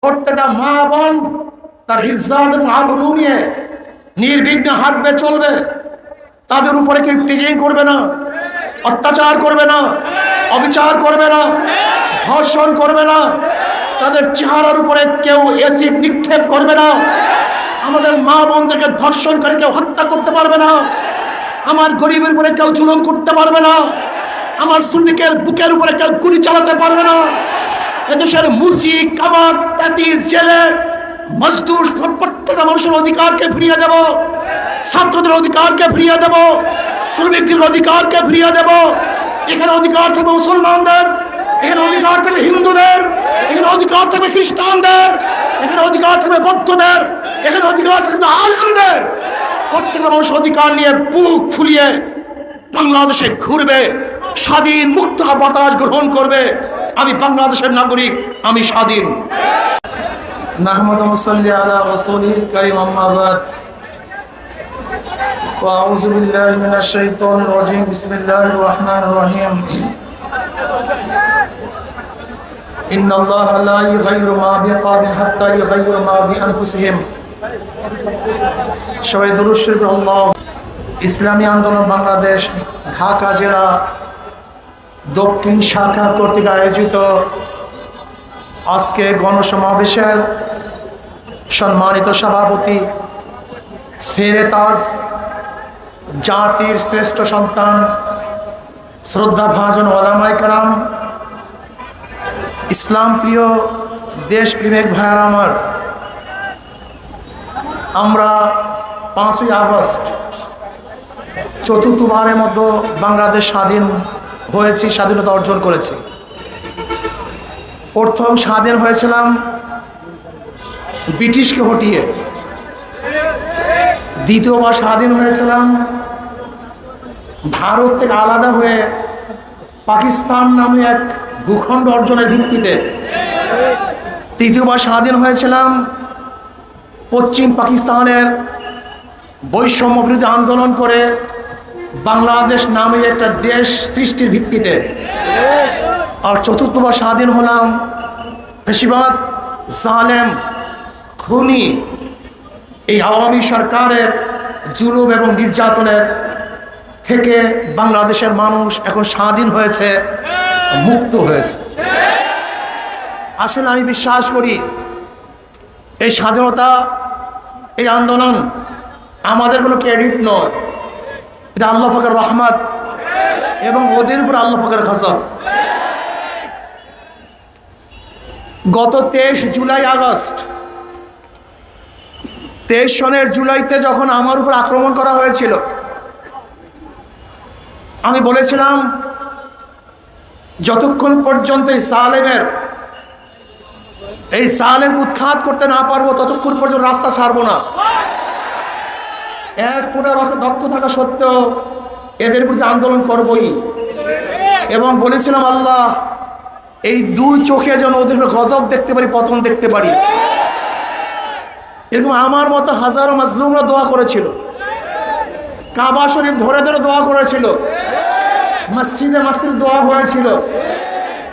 প্রত্যেকটা মা বোন তার ইজ্জত এবং আবরু নিয়ে নির্বিঘ্নে হাঁটবে, চলবে। তাদের উপরে কেউ টিজিং করবে না, অত্যাচার করবে না, অবিচার করবে না, ধর্ষণ করবে না, তাদের চেহারার উপরে কেউ অ্যাসিড নিক্ষেপ করবে না। আমাদের মা বোনদেরকে ধর্ষণ করে কেউ হত্যা করতে পারবে না। আমার গরিবের উপরে কেউ জুলুম করতে পারবে না। আমার শ্রমিকের বুকের উপরে কেউ গুলি চালাতে পারবে না। এদেশের মুচি, কামার, তাঁতি, জেলে, মজদুর প্রত্যেকটা মানুষের অধিকারকে ফিরিয়ে দেব। ছাত্রদের অধিকারকে ফিরিয়ে দেব, শ্রমিকদের অধিকারকে ফিরিয়ে দেব। এখানে অধিকার থাকবে মুসলমানদের, এখানে অধিকার থাকবে হিন্দুদের, এখানে অধিকার থাকবে খ্রিস্টানদের, এখানে অধিকার থাকবে বৌদ্ধদের, এখানে অধিকার থাকবে আলেমদের। প্রত্যেকটা মানুষ অধিকার নিয়ে বুক ফুলিয়ে বাংলাদেশে ঘুরবে, স্বাধীন মুক্ত বাতাস গ্রহণ করবে। আমি বাংলাদেশের নাগরিক, আমি স্বাধীন। নাহমাদু ওয়া সাল্লি আলা রাসূলিল কারীম, আম্মা বাদ। আউযু বিল্লাহি মিনাশ শাইতানির রাজীম। বিসমিল্লাহির রহমানির রহিম। ইন্নাল্লাহা লা ইউগাইয়িরু মা বিকওমিন হাত্তা ইউগাইয়িরু মা বিআনফুসিহিম। সবাই দুরূদ শরীফ আল্লাহ। ইসলামী আন্দোলন বাংলাদেশ ঢাকা জেলা দক্ষিণ শাখা কর্তৃক আয়োজিত আজকে গণসমাবেশের সম্মানিত সভাপতি, শেরে তাজ, জাতির শ্রেষ্ঠ সন্তান, শ্রদ্ধা ভাজন ওলামায়ে কেরাম, ইসলাম প্রিয় দেশপ্রেমিক ভাইয়েরা আমার, আমরা 5ই আগস্ট চতুর্থবারের মতো বাংলাদেশ স্বাধীন হয়েছি, স্বাধীনতা অর্জন করেছি। প্রথম স্বাধীন হয়েছিলাম ব্রিটিশকে হটিয়ে, দ্বিতীয়বার স্বাধীন হয়েছিলাম ভারত থেকে আলাদা হয়ে পাকিস্তান নামে এক ভূখণ্ড অর্জনের ভিত্তিতে, তৃতীয়বার স্বাধীন হয়েছিলাম পশ্চিম পাকিস্তানের বৈষম্য বিরোধী আন্দোলন করে বাংলাদেশ নামে একটা দেশ সৃষ্টির ভিত্তিতে। আর চতুর্থবার স্বাধীন হলাম ফ্যাসিবাদ, জালেম, খুনি এই আওয়ামী সরকারের জুলুম এবং নির্যাতনের থেকে বাংলাদেশের মানুষ এখন স্বাধীন হয়েছে, মুক্ত হয়েছে। আসলে আমি বিশ্বাস করি এই স্বাধীনতা, এই আন্দোলন আমাদের কোনো ক্রেডিট নয়, এটা আল্লাহ পাকের রহমত এবং ওদের উপর আল্লাহ পাকের গজব। গত 23 জুলাই আগস্ট 23 সনের জুলাইতে যখন আমার উপর আক্রমণ করা হয়েছিল, আমি বলেছিলাম যতক্ষণ পর্যন্ত এই সালেম উৎখাত করতে না পারবো ততক্ষণ পর্যন্ত রাস্তা ছাড়বো না। এক পুরো রক্ত থাকা সত্ত্বেও এদের বিরুদ্ধে আন্দোলন করবই। এবং বলেছিলাম আল্লাহ এই দুই চোখে যেন ওদের গজব দেখতে পারি, পতন দেখতে পারি। এরকম আমার মতো হাজারো মাজলুমরা দোয়া করেছিল, কাবা শরীফ ধরে ধরে দোয়া করেছিল, মসজিদে মসজিদ দোয়া হয়েছিল।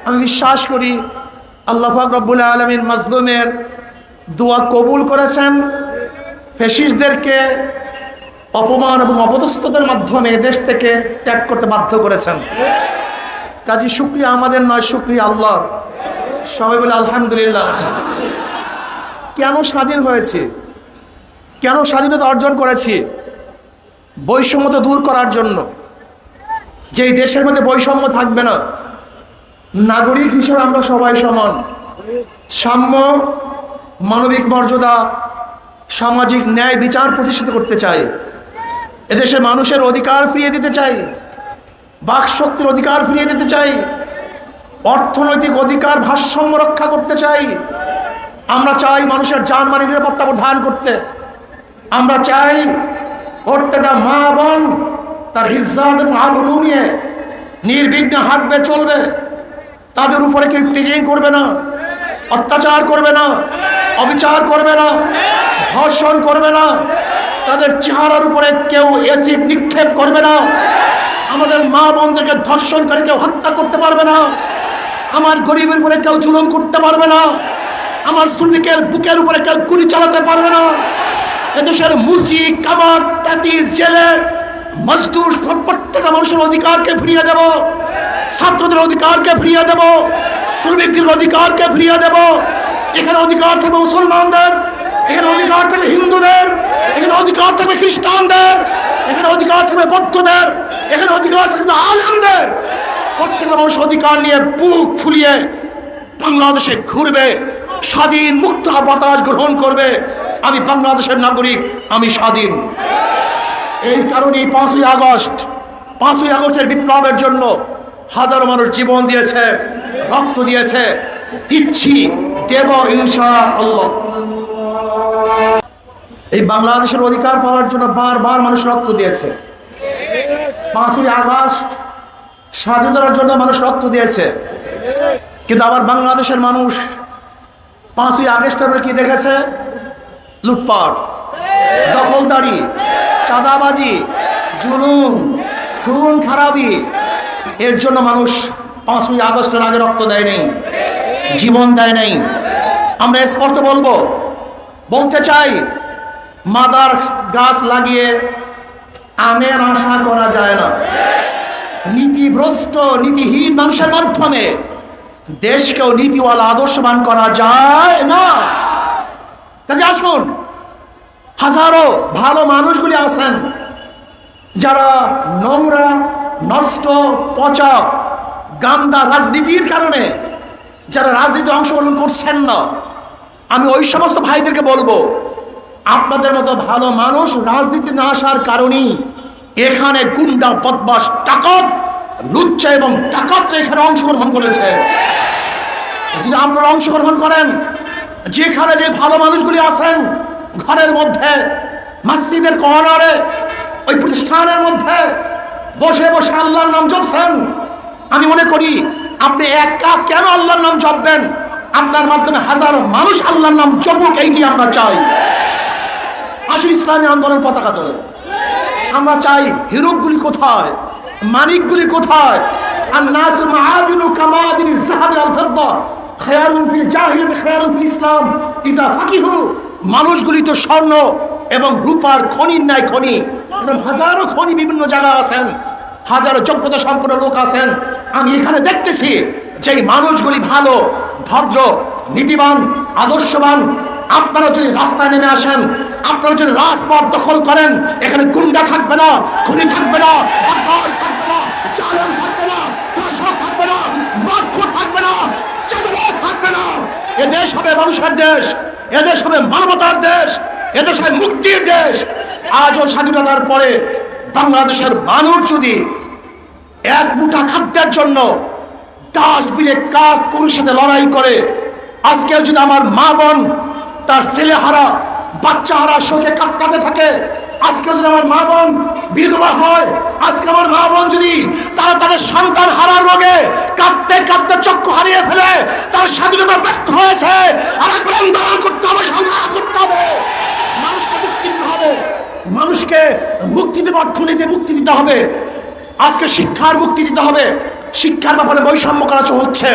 আমি বিশ্বাস করি আল্লাহ পাক রব্বুল আলামিন মাজলুমের দোয়া কবুল করেছেন। ফ্যাসিস্টদেরকে অপমান এবং অপদস্থতার মাধ্যমে দেশ থেকে ত্যাগ করতে বাধ্য করেছেন। কাজী শুকরিয়া আমাদের নয়, শুকরিয়া আল্লাহর। সবাই বলে আলহামদুলিল্লাহ। কেন স্বাধীন হয়েছে, কেন স্বাধীনতা অর্জন করেছি? বৈষম্য দূর করার জন্য। যেই দেশের মধ্যে বৈষম্য থাকবে না, নাগরিক হিসেবে আমরা সবাই সমান, সাম্য, মানবিক মর্যাদা, সামাজিক ন্যায় বিচার প্রতিষ্ঠিত করতে চাই। এদেশের মানুষের অধিকার ফিরিয়ে দিতে চাই, বাক শক্তির অধিকার ফিরিয়ে দিতে চাই, অর্থনৈতিক অধিকার ভারসাম্য রক্ষা করতে চাই। আমরা চাই মানুষের জানমালের নিরাপত্তা প্রদান করতে। আমরা চাই প্রত্যেকটা মা বোন তার ইজ্জত এবং আবরু নিয়ে নির্বিঘ্নে হাঁটবে, চলবে। তাদের উপরে কেউ টিজিং করবে না, অত্যাচার করবে না, অবিচার করবে না, ধর্ষণ করবে না, তাদের চেহারার উপরে কেউ অ্যাসিড নিক্ষেপ করবে না। আমাদের মা বোনদেরকে ধর্ষণ করে কেউ হত্যা করতে পারবে না। আমার গরিবের উপরে কেউ জুলুম করতে পারবে না। আমার শ্রমিকের বুকের উপরে কেউ গুলি চালাতে পারবে না। এদেশের মুচি কামার তাঁতি জেলে মজদুর প্রত্যেকটা মানুষের অধিকারকে ফিরিয়ে দেব, ছাত্রদের অধিকারকে ফিরিয়ে দেব, শ্রমিকদের অধিকারকে ফিরিয়ে দেব। এখানে অধিকার থাকবে মুসলমানদের, এখানে অধিকার থাকবে হিন্দুদের, এখানে অধিকার থাকবে খ্রিস্টানদের, এখানে অধিকার থাকবে বৌদ্ধদের, এখানে অধিকার থাকবে আলেমদের। প্রত্যেকটা মানুষ অধিকার নিয়ে বুক ফুলিয়ে বাংলাদেশে ঘুরবে, স্বাধীন মুক্ত বাতাস গ্রহণ করবে। আমি বাংলাদেশের নাগরিক, আমি স্বাধীন। এই কারণেই 5ই আগস্টের বিপ্লবের জন্য হাজারো মানুষ জীবন দিয়েছে, রক্ত দিয়েছে, দিচ্ছি, দেব ইনশাআল্লাহ। এই বাংলাদেশের অধিকার পাওয়ার জন্য বারবার মানুষ রক্ত দিয়েছে। 5ই আগস্ট স্বাধীনতার জন্য মানুষ রক্ত দিয়েছে, কিন্তু আবার বাংলাদেশের মানুষ 5ই আগস্টের পরে কি দেখেছে? লুটপাট, দখলদারি, চাঁদাবাজি, জুলুম, খুন খারাপি। এর জন্য মানুষ 5ই আগস্টের আগে রক্ত দেয় নাই, জীবন দেয় নাই। আমরা স্পষ্ট বলতে চাই, মাদার গাছ লাগিয়ে আমের আশা করা যায় না। নীতিভ্রষ্ট নীতিহীন মানুষের মাধ্যমে দেশকেও নীতিওয়ালা আদর্শবান করা যায় না। কাজে আসুন, হাজারো ভালো মানুষগুলি আছেন যারা নোংরা, নষ্ট, পচা, গান্দা রাজনীতির কারণে যারা রাজনীতি অংশগ্রহণ করছেন না, আমি ওই সমস্ত ভাইদেরকে বলবো, আপনাদের মতো ভালো মানুষ রাজনীতি না আসার কারণেই এখানে গুন্ডা, বদমাশ, ডাকাত, লুচ্চা এবং ডাকাতরা এখানে অংশগ্রহণ করেছে। যদি আপনারা অংশগ্রহণ করেন, যেখানে যে ভালো মানুষগুলি আছেন ঘরের মধ্যে, মসজিদের কর্নারে, ওই প্রতিষ্ঠানের মধ্যে বসে বসে আল্লাহর নাম জপছেন, আমি মনে করি আপনি একা কেন আল্লাহর নাম জপবেন? আপনার মাধ্যমে হাজারো মানুষ আল্লাহর নাম জপুক, এইটি আমরা চাই। আসুন ইসলামী আন্দোলন পতাকা তোলে। আমরা চাই হিরোগুলি কোথায়, মানিকগুলি কোথায়? আর নাসু মাআদিনু কামাদিনি যাহাবি আল ফিদ্দা খায়রুন ফিল জাহিলিয়াতি খায়রুন ফিল ইসলাম ইজা ফাকিহু। মানুষগুলি তো স্বর্ণ এবং রূপার খনির ন্যায় খনি। এরকম হাজারো খনি বিভিন্ন জায়গায় আছেন, হাজারো যোগ্যতা সম্পন্ন লোক আছেন। আমি এখানে দেখতেছি যে মানুষগুলি ভালো, ভদ্র, নীতিবান, আদর্শবান। আপনারা যদি রাস্তায় নেমে আসেন, আপনারা যদি রাজপথ দখল করেন, এখানে গুন্ডা থাকবে না, খুনি থাকবে না, বদমাশ থাকবে না, জালেম থাকবে না, ধর্ষক থাকবে না, মারধর থাকবে না, চাঁদাবাজ থাকবে না। এদেশ হবে মানুষের দেশ, এদেশ হবে মানবতার দেশ, এদেশ হবে মুক্তির দেশ। আজও স্বাধীনতার পরে বাংলাদেশের মানুষ যদি এক মুঠা খাদ্যের জন্য ডাস্টবিনে কাক কুকুরের সাথে লড়াই করে, আজকে যদি আমার মা বোন তার ছেলে হারা, বাচ্চা হারা শোকে কাতরাতে থাকে, আজকে যদি আমার মা বোন বিধবা হয়, আজকে আমার মা বোন যদি তারা তাদের সন্তান হারার রোগে কাঁদতে কাঁদতে চক্ষু হারিয়ে ফেলে, তার স্বাধীনতা ব্যর্থ হয়েছে। আর একবার আন্দোলন করতে হবে, সংগ্রাম করতে হবে, মানুষকে মুক্তি দিতে হবে, মানুষকে মুক্তি দেবে, অর্থনীতি মুক্তি দিতে হবে, আজকে শিক্ষার মুক্তি দিতে হবে। শিক্ষার ব্যাপারে বৈষম্য করা হচ্ছে।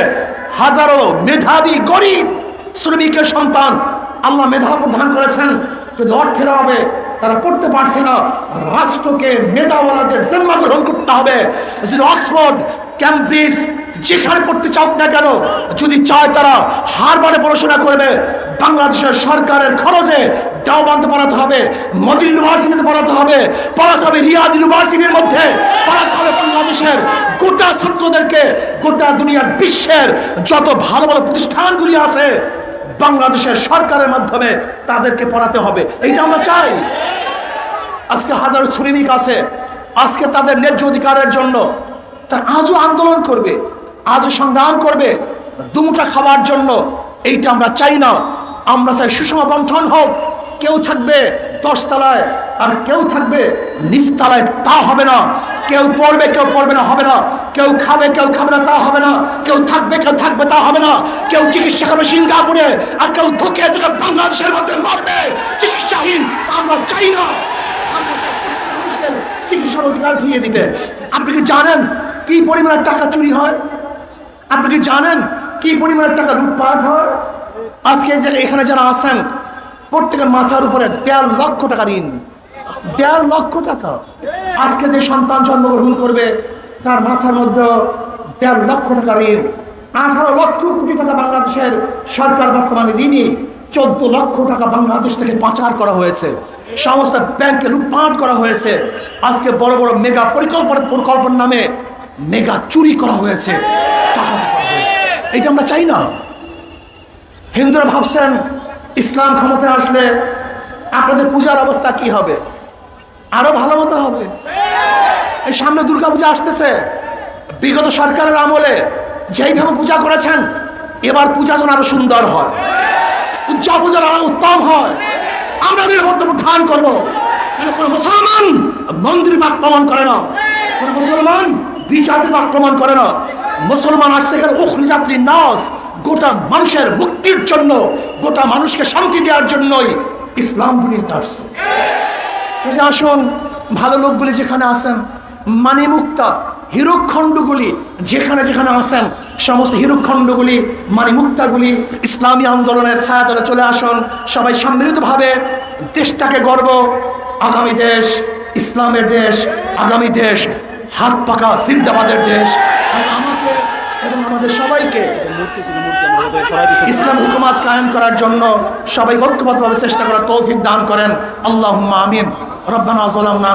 হাজারো মেধাবী গরিব শ্রমিকের সন্তান আল্লাহ মেধা প্রদান করেছেন, কিন্তু অর্থের অভাবে তারা পড়তে পারছে না। রাষ্ট্রকে মেধাওয়ালাদের জিম্মা গ্রহণ করতে হবে। যদি অক্সফোর্ড, ক্যামব্রিজ যেখানে পড়তে চাও না কেন, যদি চায় তারা হারবারে পড়াশোনা করবে, বাংলাদেশের সরকারের খরচে দেওবন্দে পড়াতে হবে, মদিনা ইউনিভার্সিটিতে পড়াতে হবে, রিয়াদ ইউনিভার্সিটির মধ্যে পড়াতে হবে। বাংলাদেশের গোটা ছাত্রদেরকে, গোটা দুনিয়ার বিশ্বের যত ভালো ভালো প্রতিষ্ঠানগুলি আছে বাংলাদেশের সরকারের মাধ্যমে তাদেরকে পড়াতে হবে। এইটা আমরা চাই। আজকে হাজারো শ্রমিক আছে, আজকে তাদের ন্যায্য অধিকারের জন্য তারা আজও আন্দোলন করবে, আজও সংগ্রাম করবে দুমুঠা খাওয়ার জন্য। এইটা আমরা চাই না। আমরা চাই সুষম বন্টন হোক। কেউ থাকবে 10 তলায় আর কেউ থাকবে নিচতলায়, তা হবে না। কেউ পড়বে কেউ পড়বে না, হবে না। কেউ খাবে কেউ খাবে না, তা হবে না। কেউ থাকবে কেউ থাকবে, তা হবে না। কেউ চিকিৎসা করবে সিঙ্গাপুরে আর কেউ ধুকে ধুকে বাংলাদেশের মধ্যে মরবে চিকিৎসাহীন, তা আমরা চাই না। আমরা চাই মানুষের চিকিৎসার অধিকার ফিরিয়ে দিতে। আপনি কি জানেন কি পরিমাণের টাকা চুরি হয়? আপনি কি জানেন কি পরিমাণের টাকা লুটপাট হয়? আজকে এখানে যারা আছেন প্রত্যেকের মাথার উপরে 1.5 লক্ষ টাকা ঋণ, 1.5 লক্ষ টাকা। আজকে যে সন্তান জন্মগ্রহণ করবে তার মাথার মধ্যে 1.5 লক্ষ টাকা ঋণ। 18 লক্ষ কোটি টাকা বাংলাদেশের সরকার বর্তমানে ঋণী। 14 লক্ষ টাকা বাংলাদেশ থেকে পাচার করা হয়েছে, সমস্ত ব্যাংকে লুটপাট করা হয়েছে। আজকে বড় বড় মেগা পরিকল্পনার নামে মেগা চুরি করা হয়েছে, টাকা করা হয়েছে। এটা আমরা চাই না। হিন্দুরা ভাবছেন ইসলাম ক্ষমতায় আসলে আপনাদের পূজার অবস্থা কি হবে, আরো ভালো মতো হবে। এই সামনে দুর্গাপূজা আসতেছে, বিগত সরকারের আমলে যেইভাবে পূজা করেছেন এবার পূজা যেন আরো সুন্দর হয়, উজ্জ্বল পূজা আরো উত্তম হয়। আমরা বক্তব্য ধারণ করবো। কোন মুসলমান মন্দির আক্রমণ করে না, কোন মুসলমান বিচারের আক্রমণ করে না। মুসলমান আসছে এখানে উখরিজাতিন নাস, গোটা মানুষের মুক্তির জন্য, গোটা মানুষকে শান্তি দেওয়ার জন্যই ইসলাম দুনিয়াতে আসছে। আসুন ভালো লোকগুলি যেখানে আছেন, মানে মুক্তা হীরকখণ্ডগুলি যেখানে যেখানে আছেন, সমস্ত হীরকখণ্ডগুলি মানে মুক্তাগুলি ইসলামী আন্দোলনের ছায়াতলে চলে আসুন। সবাই সম্মিলিতভাবে দেশটাকে গর্ব, আগামী দেশ ইসলামের দেশ, আগামী দেশ হাত পাকা জিন্দাবাদের দেশ। আমাকে এবং আমাদের সবাইকে ইসলাম হুকুমাত কায়েম করার জন্য সবাই ঐক্যবদ্ধভাবে চেষ্টা করার তৌফিক দান করেন। আল্লাহুম্মা আমিন। রব্বানা যালামনা